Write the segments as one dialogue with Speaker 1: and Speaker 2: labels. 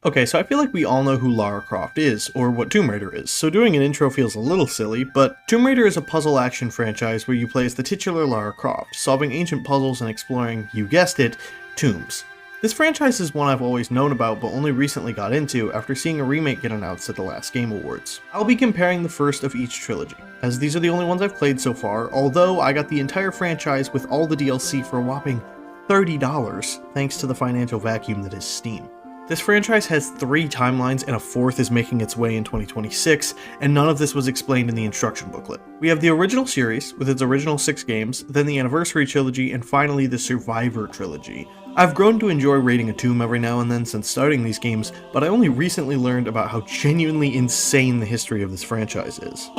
Speaker 1: Okay, so I feel like we all know who Lara Croft is, or what Tomb Raider is, so doing an intro feels a little silly, but Tomb Raider is a puzzle action franchise where you play as the titular Lara Croft, solving ancient puzzles and exploring, you guessed it, tombs. This franchise is one I've always known about but only recently got into after seeing a remake get announced at the last Game Awards. I'll be comparing the first of each trilogy, as these are the only ones I've played so far, although I got the entire franchise with all the DLC for a whopping $30, thanks to the financial vacuum that is Steam. This franchise has 3 timelines and a 4th is making its way in 2026, and none of this was explained in the instruction booklet. We have the original series, with its original 6 games, then the Anniversary Trilogy, and finally the Survivor Trilogy. I've grown to enjoy raiding a tomb every now and then since starting these games, but I only recently learned about how genuinely insane the history of this franchise is.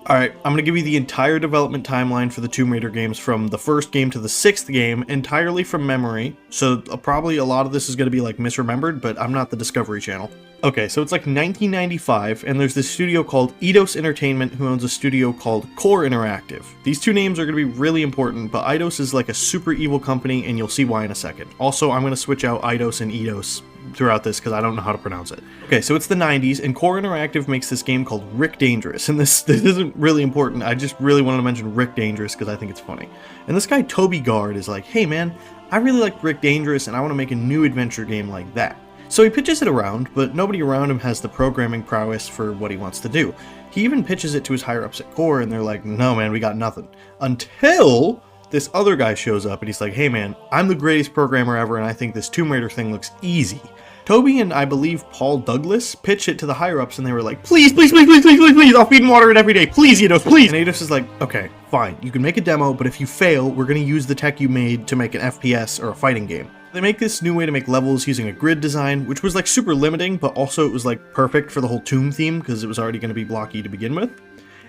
Speaker 1: Alright, I'm going to give you the entire development timeline for the Tomb Raider games from the first game to the 6th game, entirely from memory, so probably a lot of this is going to be like misremembered, but I'm not the Discovery Channel. Okay, so it's like 1995, and there's this studio called Eidos Entertainment who owns a studio called Core Interactive. These 2 names are going to be really important, but Eidos is like a super evil company, and you'll see why in a second. Also, I'm going to switch out Eidos and Eidos throughout this because I don't know how to pronounce it. Okay, so it's the 90s, and Core Interactive makes this game called Rick Dangerous, and this isn't really important, I just really wanted to mention Rick Dangerous because I think it's funny. And this guy Toby Gard is like, hey man, I really like Rick Dangerous and I want to make a new adventure game like that. So he pitches it around, but nobody around him has the programming prowess for what he wants to do. He even pitches it to his higher-ups at Core, and they're like, no man, we got nothing. Until this other guy shows up, and he's like, hey man, I'm the greatest programmer ever, and I think this Tomb Raider thing looks easy. Toby and I believe Paul Douglas pitched it to the higher-ups, and they were like, please, please, please, please, please, please, please, I'll feed and water it every day, please, Eidos, please! And Eidos is like, okay, fine, you can make a demo, but if you fail, we're gonna use the tech you made to make an FPS or a fighting game. They make this new way to make levels using a grid design, which was like super limiting, but also it was like perfect for the whole tomb theme, because it was already going to be blocky to begin with.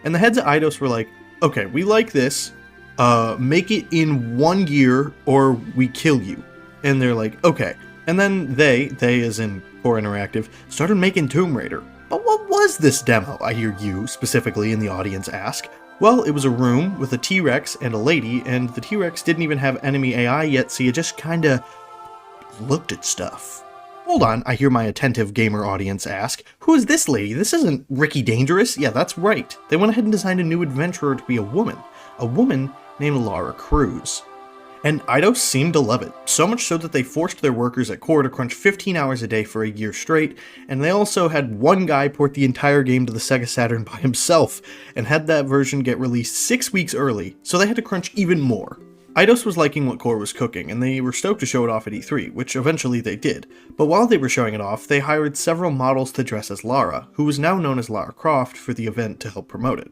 Speaker 1: And the heads at Eidos were like, okay, we like this, make it in 1 year or we kill you. And they're like, okay. And then they as in Core Interactive, started making Tomb Raider. But what was this demo, I hear you, specifically in the audience, ask? Well, it was a room with a T-Rex and a lady, and the T-Rex didn't even have enemy AI yet, so you just kinda looked at stuff. Hold on, I hear my attentive gamer audience ask, who is this lady? This isn't Ricky Dangerous? Yeah, that's right. They went ahead and designed a new adventurer to be a woman named Lara Cruz. And Eidos seemed to love it, so much so that they forced their workers at Core to crunch 15 hours a day for a year straight, and they also had one guy port the entire game to the Sega Saturn by himself, and had that version get released 6 weeks early, so they had to crunch even more. Eidos was liking what Core was cooking, and they were stoked to show it off at E3, which eventually they did. But while they were showing it off, they hired several models to dress as Lara, who was now known as Lara Croft, for the event to help promote it.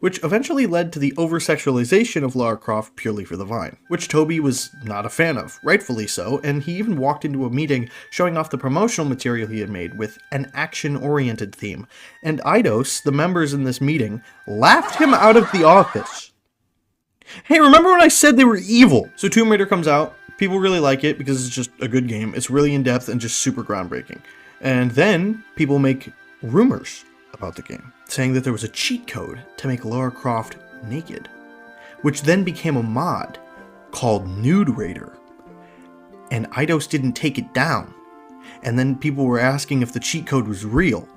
Speaker 1: Which eventually led to the over-sexualization of Lara Croft purely for the Vine, which Toby was not a fan of, rightfully so, and he even walked into a meeting showing off the promotional material he had made with an action-oriented theme. And Eidos, the members in this meeting, laughed him out of the office. Hey, remember when I said they were evil? So Tomb Raider comes out, people really like it because it's just a good game, it's really in-depth and just super groundbreaking. And then people make rumors about the game, saying that there was a cheat code to make Lara Croft naked, which then became a mod called Nude Raider. And Eidos didn't take it down. And then people were asking if the cheat code was real,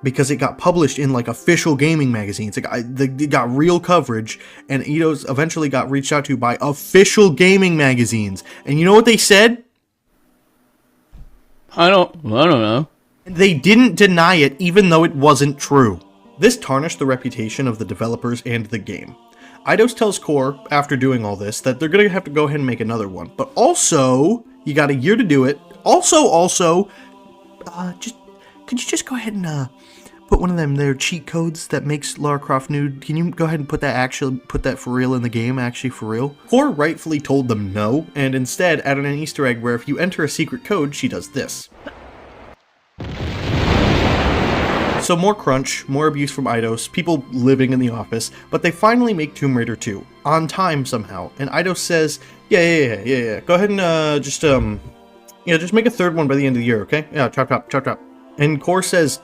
Speaker 1: because it got published in like official gaming magazines. It got real coverage, and Eidos eventually got reached out to by official gaming magazines. And you know what they said?
Speaker 2: I don't know.
Speaker 1: They didn't deny it, even though it wasn't true. This tarnished the reputation of the developers and the game. Eidos tells Core, after doing all this, that they're gonna have to go ahead and make another one. But also, you got a year to do it. Could you just go ahead and put one of them there cheat codes that makes Lara Croft nude? Can you go ahead and put that for real in the game, actually for real? Core rightfully told them no, and instead added an Easter egg where if you enter a secret code, she does this. So more crunch, more abuse from Eidos, people living in the office, but they finally make Tomb Raider 2, on time somehow, and Eidos says, yeah, go ahead and just make a third one by the end of the year, okay? Yeah, chop. And Core says,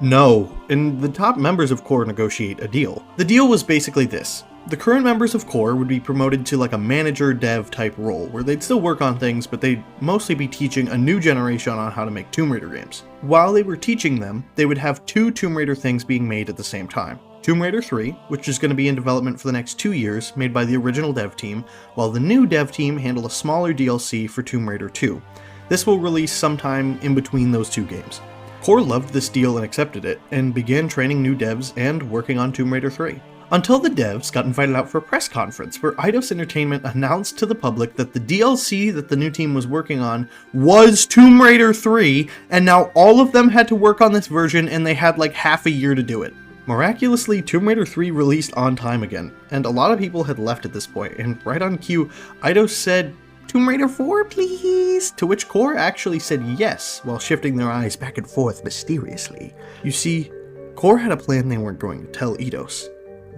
Speaker 1: no, and the top members of Core negotiate a deal. The deal was basically this. The current members of core would be promoted to like a manager dev type role, where they'd still work on things, but they'd mostly be teaching a new generation on how to make Tomb Raider games. While they were teaching them, they would have 2 Tomb Raider things being made at the same time. Tomb Raider 3, which is going to be in development for the next 2 years, made by the original dev team, while the new dev team handle a smaller DLC for Tomb Raider 2. This will release sometime in between those 2 games. Core loved this deal and accepted it, and began training new devs and working on Tomb Raider 3. Until the devs got invited out for a press conference where Eidos Entertainment announced to the public that the DLC that the new team was working on was Tomb Raider 3, and now all of them had to work on this version and they had like half a year to do it. Miraculously, Tomb Raider 3 released on time again, and a lot of people had left at this point, and right on cue, Eidos said, "Tomb Raider 4, please?" To which Core actually said yes, while shifting their eyes back and forth mysteriously. You see, Core had a plan they weren't going to tell Eidos.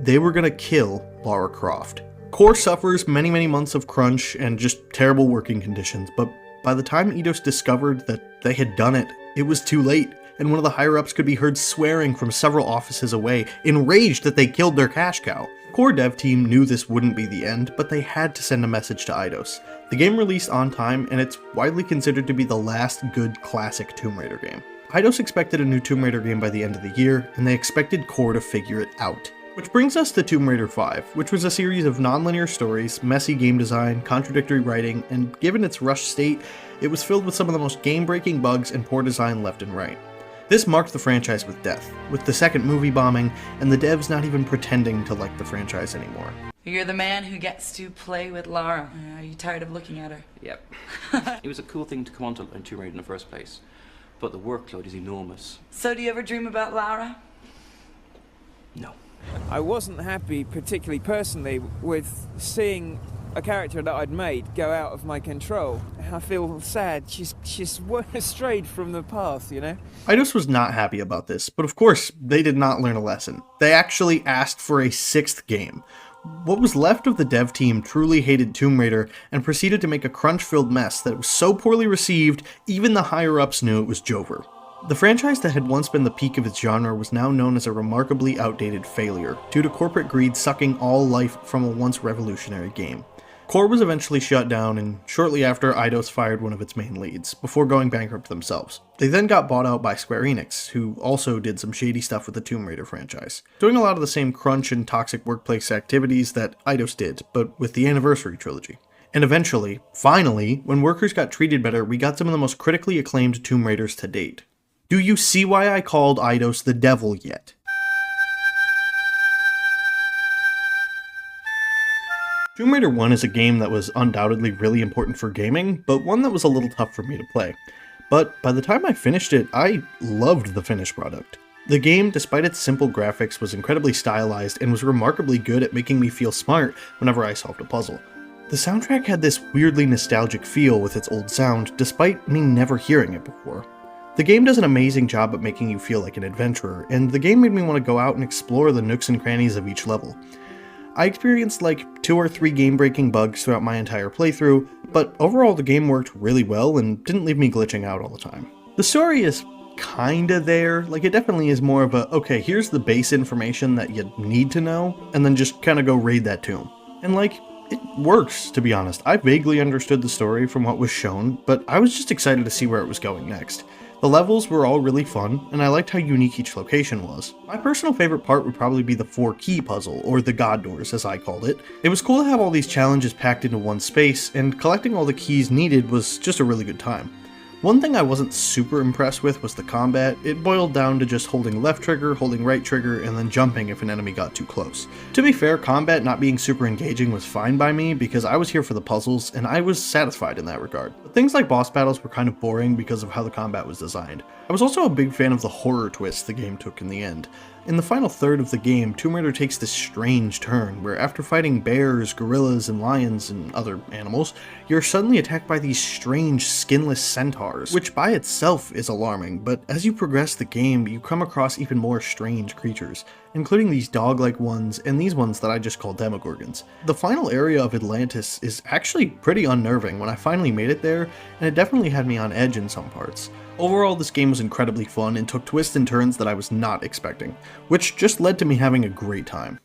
Speaker 1: They were gonna kill Lara Croft. Core suffers many months of crunch and just terrible working conditions, but by the time Eidos discovered that they had done it, it was too late, and one of the higher-ups could be heard swearing from several offices away, enraged that they killed their cash cow. Core dev team knew this wouldn't be the end, but they had to send a message to Eidos. The game released on time, and it's widely considered to be the last good classic Tomb Raider game. Eidos expected a new Tomb Raider game by the end of the year, and they expected Core to figure it out. Which brings us to Tomb Raider 5, which was a series of non-linear stories, messy game design, contradictory writing, and given its rushed state, it was filled with some of the most game-breaking bugs and poor design left and right. This marked the franchise with death, with the second movie bombing, and the devs not even pretending to like the franchise anymore.
Speaker 2: You're the man who gets to play with Lara. Are you tired of looking at her?
Speaker 3: Yep. It was a cool thing to come onto Tomb Raider in the first place, but the workload is enormous.
Speaker 2: So do you ever dream about Lara?
Speaker 3: No.
Speaker 4: I wasn't happy, particularly personally, with seeing a character that I'd made go out of my control. I feel sad. She's strayed from the path, you know?
Speaker 1: Eidos was not happy about this, but of course, they did not learn a lesson. They actually asked for a 6th game. What was left of the dev team truly hated Tomb Raider and proceeded to make a crunch-filled mess that was so poorly received, even the higher-ups knew it was Jover. The franchise that had once been the peak of its genre was now known as a remarkably outdated failure, due to corporate greed sucking all life from a once revolutionary game. Core was eventually shut down, and shortly after, Eidos fired one of its main leads, before going bankrupt themselves. They then got bought out by Square Enix, who also did some shady stuff with the Tomb Raider franchise, doing a lot of the same crunch and toxic workplace activities that Eidos did, but with the Anniversary trilogy. And eventually, finally, when workers got treated better, we got some of the most critically acclaimed Tomb Raiders to date. Do you see why I called Eidos the devil yet? Tomb Raider 1 is a game that was undoubtedly really important for gaming, but one that was a little tough for me to play. But by the time I finished it, I loved the finished product. The game, despite its simple graphics, was incredibly stylized and was remarkably good at making me feel smart whenever I solved a puzzle. The soundtrack had this weirdly nostalgic feel with its old sound, despite me never hearing it before. The game does an amazing job at making you feel like an adventurer, and the game made me want to go out and explore the nooks and crannies of each level. I experienced like 2 or 3 game-breaking bugs throughout my entire playthrough, but overall the game worked really well and didn't leave me glitching out all the time. The story is kinda there, like it definitely is more of a, okay, here's the base information that you need to know, and then just kinda go raid that tomb. And like, it works, to be honest. I vaguely understood the story from what was shown, but I was just excited to see where it was going next. The levels were all really fun, and I liked how unique each location was. My personal favorite part would probably be the 4-key puzzle, or the God Doors as I called it. It was cool to have all these challenges packed into one space, and collecting all the keys needed was just a really good time. One thing I wasn't super impressed with was the combat. It boiled down to just holding left trigger, holding right trigger, and then jumping if an enemy got too close. To be fair, combat not being super engaging was fine by me because I was here for the puzzles and I was satisfied in that regard. But things like boss battles were kind of boring because of how the combat was designed. I was also a big fan of the horror twist the game took in the end. In the final third of the game, Tomb Raider takes this strange turn, where after fighting bears, gorillas, and lions, and other animals, you're suddenly attacked by these strange, skinless centaurs, which by itself is alarming, but as you progress the game, you come across even more strange creatures, including these dog-like ones, and these ones that I just call Demogorgons. The final area of Atlantis is actually pretty unnerving when I finally made it there, and it definitely had me on edge in some parts. Overall, this game was incredibly fun and took twists and turns that I was not expecting, which just led to me having a great time.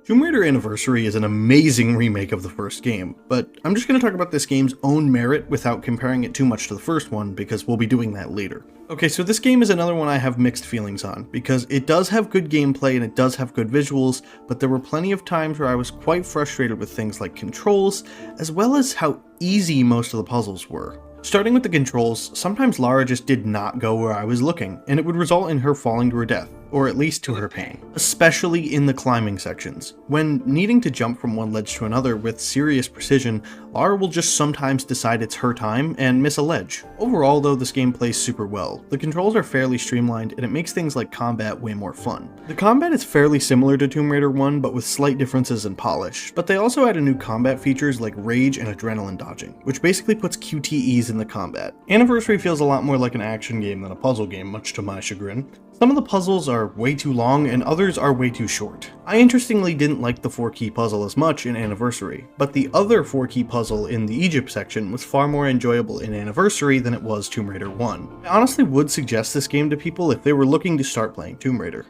Speaker 1: Tomb Raider Anniversary is an amazing remake of the first game, but I'm just going to talk about this game's own merit without comparing it too much to the first one, because we'll be doing that later. Okay, so this game is another one I have mixed feelings on, because it does have good gameplay and it does have good visuals, but there were plenty of times where I was quite frustrated with things like controls, as well as how easy most of the puzzles were. Starting with the controls, sometimes Lara just did not go where I was looking, and it would result in her falling to her death, or at least to her pain, especially in the climbing sections. When needing to jump from one ledge to another with serious precision, Lara will just sometimes decide it's her time and miss a ledge. Overall though, this game plays super well. The controls are fairly streamlined and it makes things like combat way more fun. The combat is fairly similar to Tomb Raider 1 but with slight differences in polish, but they also added new combat features like rage and adrenaline dodging, which basically puts QTEs in the combat. Anniversary feels a lot more like an action game than a puzzle game, much to my chagrin. Some of the puzzles are way too long and others are way too short. I interestingly didn't like the 4-key puzzle as much in Anniversary, but the other 4-key puzzle in the Egypt section was far more enjoyable in Anniversary than it was Tomb Raider 1. I honestly would suggest this game to people if they were looking to start playing Tomb Raider.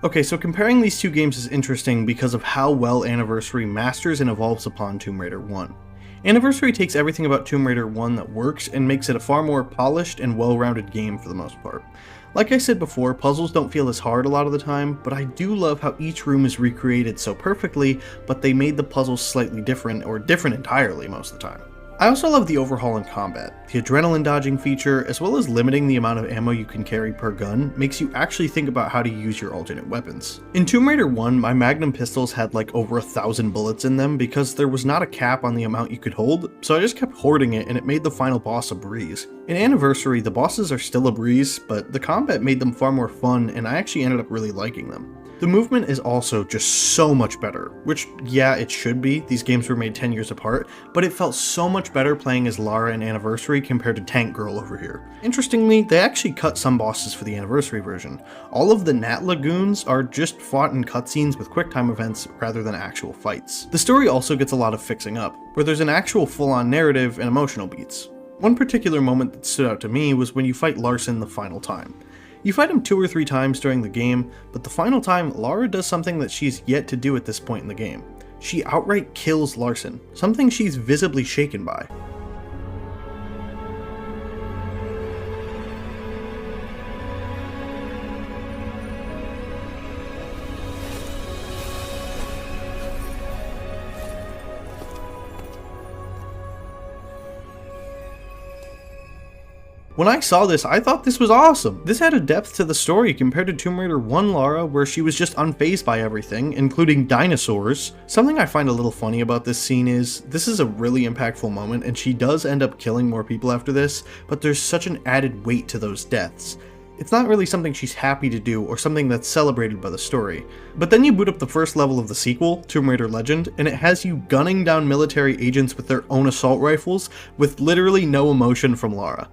Speaker 1: Okay, so comparing these two games is interesting because of how well Anniversary masters and evolves upon Tomb Raider 1. Anniversary takes everything about Tomb Raider 1 that works and makes it a far more polished and well-rounded game for the most part. Like I said before, puzzles don't feel as hard a lot of the time, but I do love how each room is recreated so perfectly, but they made the puzzles slightly different, or different entirely most of the time. I also love the overhaul in combat. The adrenaline dodging feature, as well as limiting the amount of ammo you can carry per gun, makes you actually think about how to use your alternate weapons. In Tomb Raider 1, my Magnum pistols had like over 1,000 bullets in them because there was not a cap on the amount you could hold, so I just kept hoarding it and it made the final boss a breeze. In Anniversary, the bosses are still a breeze, but the combat made them far more fun and I actually ended up really liking them. The movement is also just so much better, which yeah, it should be, these games were made 10 years apart, but it felt so much better playing as Lara in Anniversary compared to Tank Girl over here. Interestingly, they actually cut some bosses for the Anniversary version. All of the Nat Lagoons are just fought in cutscenes with QuickTime events rather than actual fights. The story also gets a lot of fixing up, where there's an actual full-on narrative and emotional beats. One particular moment that stood out to me was when you fight Larson the final time. You fight him 2 or 3 times during the game, but the final time, Lara does something that she's yet to do at this point in the game. She outright kills Larson, something she's visibly shaken by. When I saw this, I thought this was awesome. This had a depth to the story compared to Tomb Raider 1 Lara, where she was just unfazed by everything, including dinosaurs. Something I find a little funny about this scene is, this is a really impactful moment, and she does end up killing more people after this, but there's such an added weight to those deaths. It's not really something she's happy to do or something that's celebrated by the story. But then you boot up the first level of the sequel, Tomb Raider Legend, and it has you gunning down military agents with their own assault rifles with literally no emotion from Lara.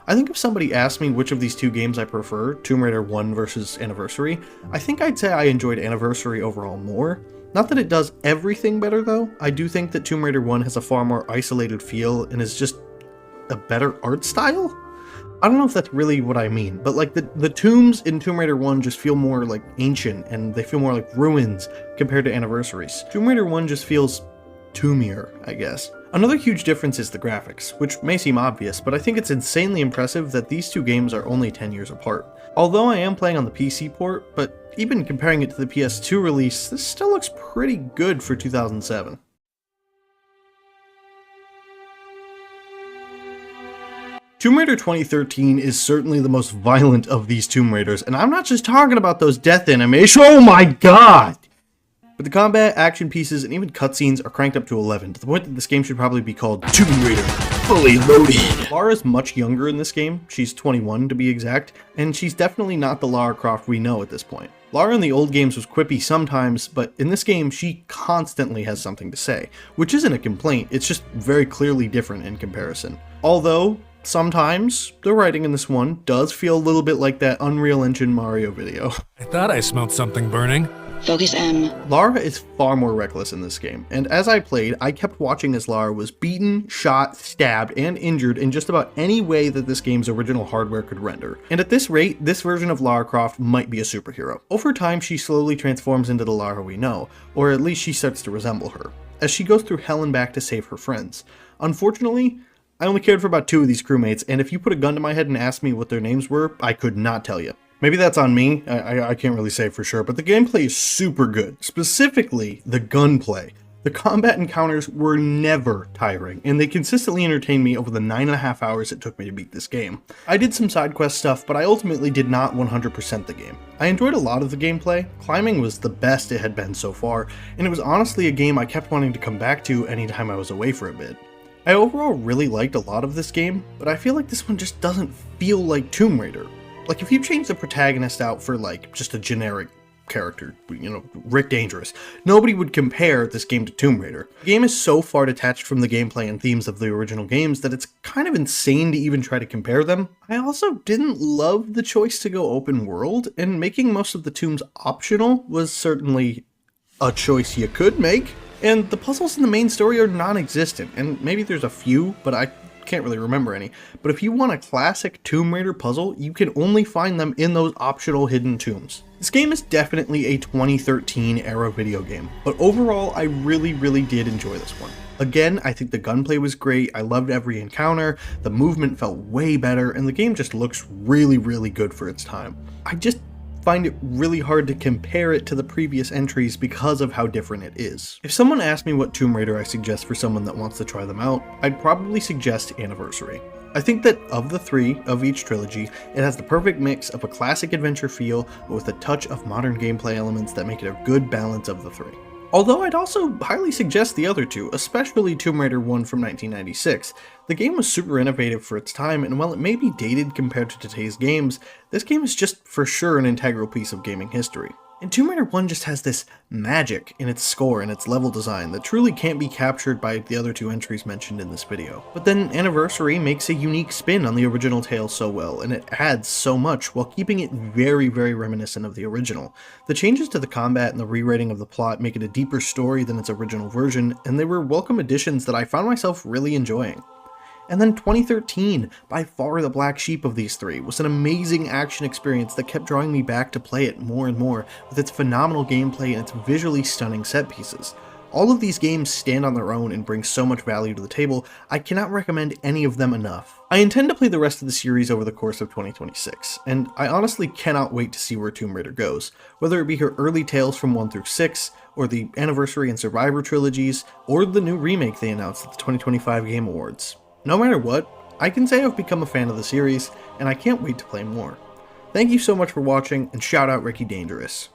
Speaker 1: I think if somebody asked me which of these two games I prefer, Tomb Raider 1 versus Anniversary, I think I'd say I enjoyed Anniversary overall more. Not that it does everything better though, I do think that Tomb Raider 1 has a far more isolated feel and is just a better art style? I don't know if that's really what I mean, but like the tombs in Tomb Raider 1 just feel more like ancient and they feel more like ruins compared to Anniversaries. Tomb Raider 1 just feels tombier, I guess. Another huge difference is the graphics, which may seem obvious, but I think it's insanely impressive that these two games are only 10 years apart. Although I am playing on the PC port, but even comparing it to the PS2 release, this still looks pretty good for 2007. Tomb Raider 2013 is certainly the most violent of these Tomb Raiders, and I'm not just talking about those death animations. Oh my god! But the combat, action pieces, and even cutscenes are cranked up to 11, to the point that this game should probably be called Tomb Raider Fully Loaded. Lara's much younger in this game, she's 21 to be exact, and she's definitely not the Lara Croft we know at this point. Lara in the old games was quippy sometimes, but in this game she constantly has something to say, which isn't a complaint, it's just very clearly different in comparison. Although, sometimes, the writing in this one does feel a little bit like that Unreal Engine Mario video.
Speaker 5: I thought I smelled something burning. Focus M.
Speaker 1: Lara is far more reckless in this game, and as I played, I kept watching as Lara was beaten, shot, stabbed, and injured in just about any way that this game's original hardware could render. And at this rate, this version of Lara Croft might be a superhero. Over time, she slowly transforms into the Lara we know, or at least she starts to resemble her, as she goes through hell and back to save her friends. Unfortunately, I only cared for about 2 of these crewmates, and if you put a gun to my head and asked me what their names were, I could not tell you. Maybe that's on me, I can't really say for sure, but the gameplay is super good. Specifically, the gunplay. The combat encounters were never tiring, and they consistently entertained me over the 9.5 hours it took me to beat this game. I did some side quest stuff, but I ultimately did not 100% the game. I enjoyed a lot of the gameplay. Climbing was the best it had been so far, and it was honestly a game I kept wanting to come back to anytime I was away for a bit. I overall really liked a lot of this game, but I feel like this one just doesn't feel like Tomb Raider. Like, if you change the protagonist out for, like, just a generic character, you know, Rick Dangerous, nobody would compare this game to Tomb Raider. The game is so far detached from the gameplay and themes of the original games that it's kind of insane to even try to compare them. I also didn't love the choice to go open world, and making most of the tombs optional was certainly a choice you could make. And the puzzles in the main story are non-existent, and maybe there's a few, but I can't really remember any. But if you want a classic Tomb Raider puzzle, you can only find them in those optional hidden tombs. This game is definitely a 2013 era video game, but overall I really did enjoy this one. Again, I think the gunplay was great, I loved every encounter, the movement felt way better, and the game just looks really good for its time. I just find it really hard to compare it to the previous entries because of how different it is. If someone asked me what Tomb Raider I suggest for someone that wants to try them out, I'd probably suggest Anniversary. I think that of the 3 of each trilogy, it has the perfect mix of a classic adventure feel with a touch of modern gameplay elements that make it a good balance of the 3. Although I'd also highly suggest the other 2, especially Tomb Raider 1 from 1996. The game was super innovative for its time, and while it may be dated compared to today's games, this game is just for sure an integral piece of gaming history. And Tomb Raider 1 just has this magic in its score and its level design that truly can't be captured by the other 2 entries mentioned in this video. But then Anniversary makes a unique spin on the original tale so well, and it adds so much while keeping it very reminiscent of the original. The changes to the combat and the rewriting of the plot make it a deeper story than its original version, and they were welcome additions that I found myself really enjoying. And then 2013, by far the black sheep of these 3, was an amazing action experience that kept drawing me back to play it more and more, with its phenomenal gameplay and its visually stunning set pieces. All of these games stand on their own and bring so much value to the table, I cannot recommend any of them enough. I intend to play the rest of the series over the course of 2026, and I honestly cannot wait to see where Tomb Raider goes, whether it be her early tales from 1 through 6, or the Anniversary and Survivor trilogies, or the new remake they announced at the 2025 Game Awards. No matter what, I can say I've become a fan of the series, and I can't wait to play more. Thank you so much for watching, and shout out Ricky Dangerous.